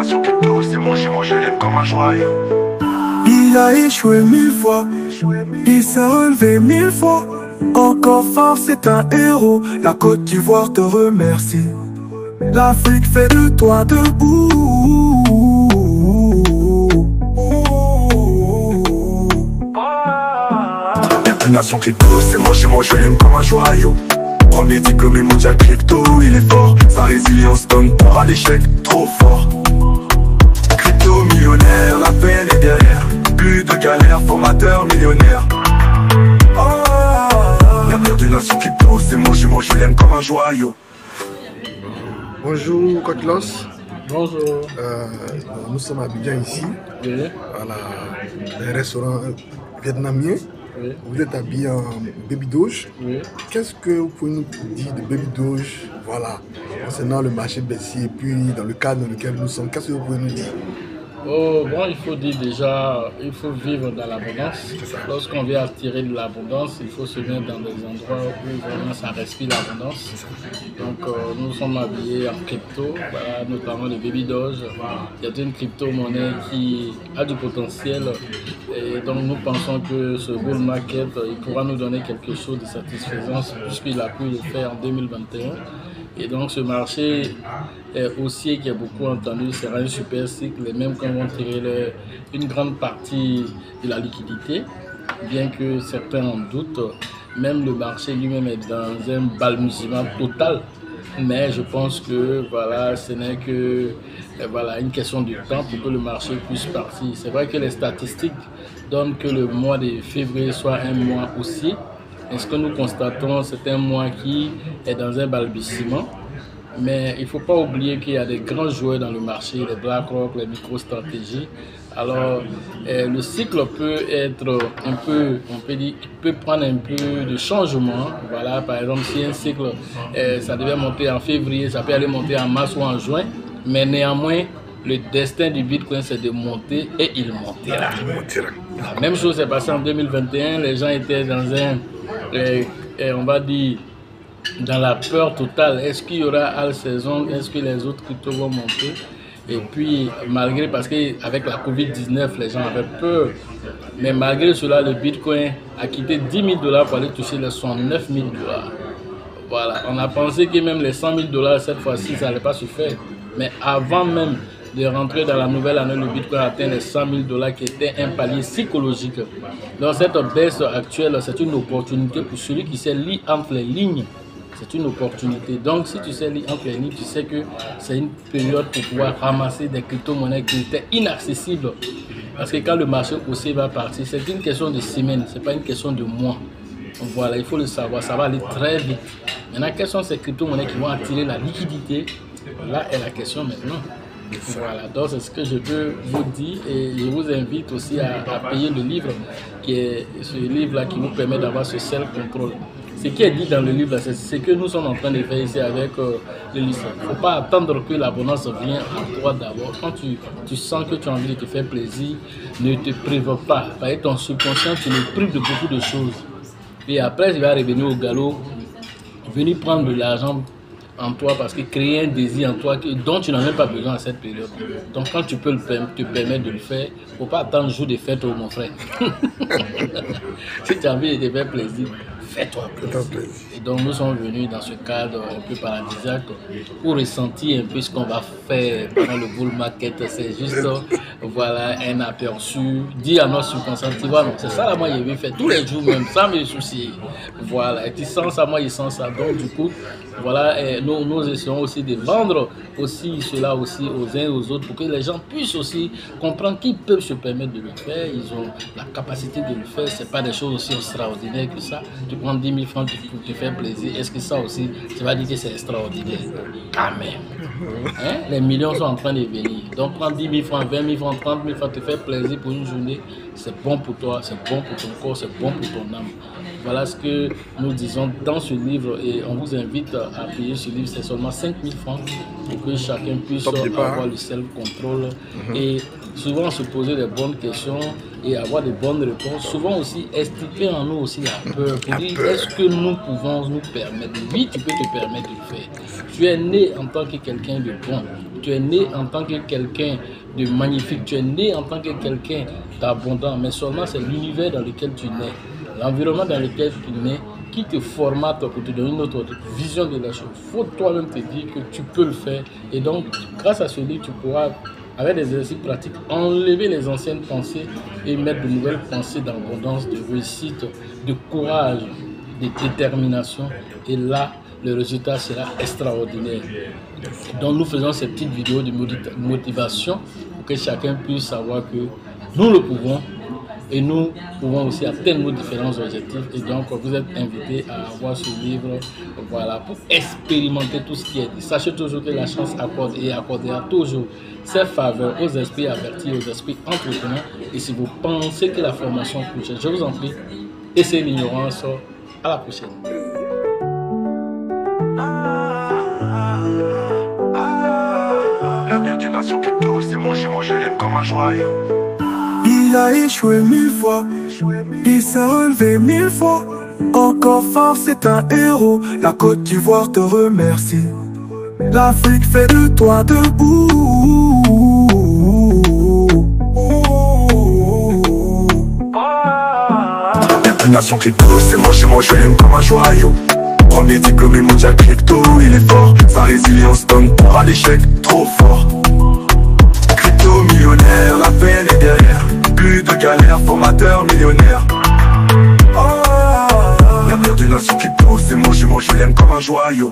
nation crypto, c'est mon chez moi, je l'aime comme un joyau. Il a échoué 1000 fois, il s'est relevé 1000 fois. Encore fort, c'est un héros. La Côte d'Ivoire te remercie. L'Afrique fait de toi debout. Nation crypto, c'est mon chez moi, je l'aime comme un joyau. Premier diplômé mondial crypto, il est fort. Sa résilience donne peur à l'échec, trop fort. Crypto millionnaire, la peine est derrière. Plus de galères, formateur millionnaire. L'avenir de Nation crypto, c'est mon chez moi, je l'aime comme un joyau. Bonjour Cotlos. Bonjour. Nous sommes à Abidjan ici, Oui. à un restaurant vietnamien. Oui. Vous êtes habillé en Baby Doge. Oui. Qu'est-ce que vous pouvez nous dire de Baby Doge, voilà, concernant le marché baissier et puis dans le cadre dans lequel nous sommes, qu'est-ce que vous pouvez nous dire? Oh, bon, il faut dire déjà, il faut vivre dans l'abondance. Lorsqu'on veut attirer de l'abondance, il faut se mettre dans des endroits où vraiment ça respire l'abondance. Donc, nous sommes habillés en crypto, voilà, notamment le Baby Doge. Il y a une crypto-monnaie qui a du potentiel et donc nous pensons que ce bull market, il pourra nous donner quelque chose de satisfaisant puisqu'il a pu le faire en 2021. Et donc ce marché haussier qui a beaucoup entendu sera un super cycle, et même quand on va tirer une grande partie de la liquidité, bien que certains en doutent, même le marché lui-même est dans un balbutiement total. Mais je pense que voilà, ce n'est que voilà, une question de temps pour que le marché puisse partir. C'est vrai que les statistiques donnent que le mois de février soit un mois haussier. Et ce que nous constatons, c'est un mois qui est dans un balbutiement. Mais il ne faut pas oublier qu'il y a des grands joueurs dans le marché, les BlackRock, les micro-stratégies. Alors, le cycle peut être un peu, on peut dire, il peut prendre un peu de changement. Voilà, par exemple, si un cycle, ça devait monter en février, ça peut aller monter en mars ou en juin. Mais néanmoins, le destin du Bitcoin, c'est de monter et il montera. La même chose s'est passée en 2021. Les gens étaient dans on va dire, dans la peur totale. Est-ce qu'il y aura all saison? Est-ce que les autres cryptos vont monter? Et puis, malgré, parce qu'avec la Covid-19, les gens avaient peur. Mais malgré cela, le Bitcoin a quitté 10 000 $ pour aller toucher les 69 000 $. Voilà, on a pensé que même les 100 000 $ cette fois-ci, ça n'allait pas se faire. Mais avant même de rentrer dans la nouvelle année, le Bitcoin a atteint les 100 000 $ qui était un palier psychologique. Donc cette baisse actuelle, c'est une opportunité pour celui qui sait lire entre les lignes. C'est une opportunité. Donc si tu sais lire entre les lignes, tu sais que c'est une période pour pouvoir ramasser des crypto-monnaies qui étaient inaccessibles. Parce que quand le marché haussier va partir, c'est une question de semaine, ce n'est pas une question de mois. Voilà, il faut le savoir, ça va aller très vite. Maintenant, quelles sont ces crypto-monnaies qui vont attirer la liquidité? Là est la question maintenant. Voilà, donc c'est ce que je peux vous dire et je vous invite aussi à payer le livre, qui est ce livre-là qui vous permet d'avoir ce self-control. Ce qui est dit dans le livre, c'est ce que nous sommes en train de faire ici avec le lycée. Il ne faut pas attendre que l'abondance vienne à toi d'abord. Quand tu sens que tu as envie de te faire plaisir, ne te prive pas. Parce que ton subconscient, tu le prives de beaucoup de choses. Et après, il va revenir au galop, venir prendre de l'argent en toi parce que créer un désir en toi dont tu n'as même pas besoin à cette période. Donc quand tu peux te permettre de le faire, il ne faut pas attendre le jour de fête, mon frère. Si tu as envie de te faire plaisir, fais-toi plaisir. Et donc nous sommes venus dans ce cadre un peu paradisiaque pour ressentir un peu ce qu'on va faire pendant le bull market. C'est juste voilà, un aperçu, dire à notre subconscient, tu vois, non, c'est ça là, moi je vais faire tous les jours même, sans me soucier. Voilà, et tu sens ça, moi je sens ça. Donc du coup, voilà, et nous essayons aussi de vendre aussi cela aussi aux uns et aux autres pour que les gens puissent aussi comprendre qu'ils peuvent se permettre de le faire. Ils ont la capacité de le faire. C'est pas des choses aussi extraordinaires que ça. Tu prends 10 000 francs pour te faire plaisir. Est-ce que ça aussi, tu vas dire que c'est extraordinaire? Quand même. Hein? Les millions sont en train de venir. Donc prends 10 000 francs, 20 000 francs, 30 000 francs, te faire plaisir pour une journée. C'est bon pour toi, c'est bon pour ton corps, c'est bon pour ton âme. Voilà ce que nous disons dans ce livre et on vous invite à payer ce livre. C'est seulement 5 000 francs pour que chacun puisse avoir le self-control et souvent se poser les bonnes questions et avoir de bonnes réponses. Souvent aussi extirper en nous aussi la peur pour dire est-ce que nous pouvons nous permettre? Oui, tu peux te permettre de le faire. Tu es né en tant que quelqu'un de bon. Tu es né en tant que quelqu'un de magnifique, tu es né en tant que quelqu'un d'abondant, mais seulement c'est l'univers dans lequel tu nais, l'environnement dans lequel tu nais, qui te formate pour te donner une autre vision de la chose. Il faut toi-même te dire que tu peux le faire. Et donc, grâce à ce livre, tu pourras, avec des exercices pratiques, enlever les anciennes pensées et mettre de nouvelles pensées d'abondance, de réussite, de courage, de détermination. Et là, le résultat sera extraordinaire. Donc, nous faisons ces petites vidéos de motivation pour que chacun puisse savoir que nous le pouvons. Et nous pouvons aussi atteindre nos différents objectifs. Et donc, vous êtes invités à avoir ce livre, voilà, pour expérimenter tout ce qui est dit. Sachez toujours que la chance accorde et accordera toujours ses faveurs aux esprits avertis, aux esprits entretenants. Et si vous pensez que la formation couche, je vous en prie, essayez l'ignorance. À la prochaine. L'avenir d'une nation crypto, c'est mon jumeau, je l'aime comme un joyau. Il a échoué 1000 fois, il s'est relevé 1000 fois. Encore fort, c'est un héros. La Côte d'Ivoire te remercie. L'Afrique fait de toi debout. Une nation crypto, c'est mon jumeau, je l'aime comme un joyau. Premier diplômé mondial crypto, il est fort. Sa résilience donne pour à l'échec, trop fort. Crypto millionnaire, la peine est derrière. Plus de galères, formateur millionnaire. L'avenir d'une nation crypto, c'est mon jumeau, je l'aime comme un joyau.